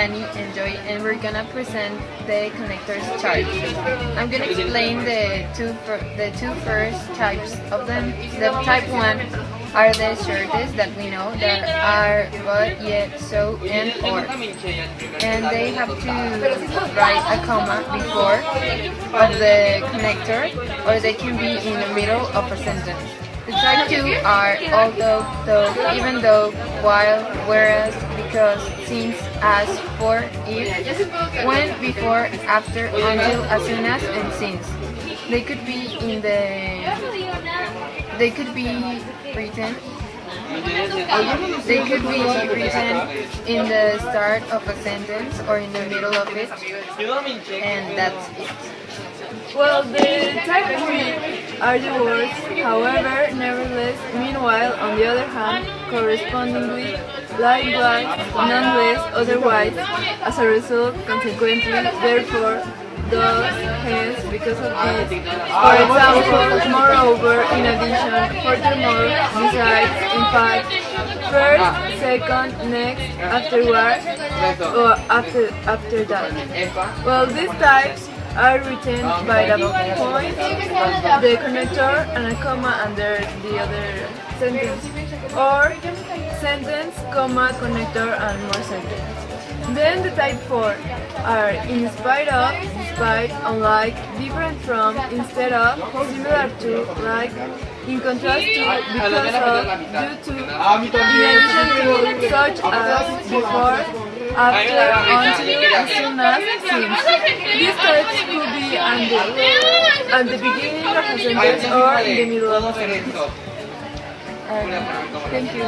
Dani and Joy, and we're gonna present the connectors chart. I'm gonna explain the two first types of them. The type 1 are the shortest that we know, that are but, yet, so, and, or. And they have to write a comma before of the connector, or they can be in the middle of a sentence. The type 2 are although, though, even though, while, whereas, because, since, as, for, if, when, before, after, until, as soon as, and since. They could be written in the start of a sentence or in the middle of it, and that's it. Well, the type 3 are the words, however, nevertheless, meanwhile, on the other hand, correspondingly, likewise, nonetheless, otherwise, as a result, consequently, therefore, thus, hence, because of this. For example, moreover, in addition, furthermore, besides, in fact, first, second, next, afterward, or after that. Well, these types are written by the point, the connector, and a comma under the other sentence, or sentence, comma, connector, and more sentence. Then the type 4 are in spite of, despite, unlike, different from, instead of, similar to, like, in contrast to, because of, due to, in addition to, such as, before, after, until, as soon as, since. These types could be at the beginning of a sentence or in the middle of a sentence. Thank you.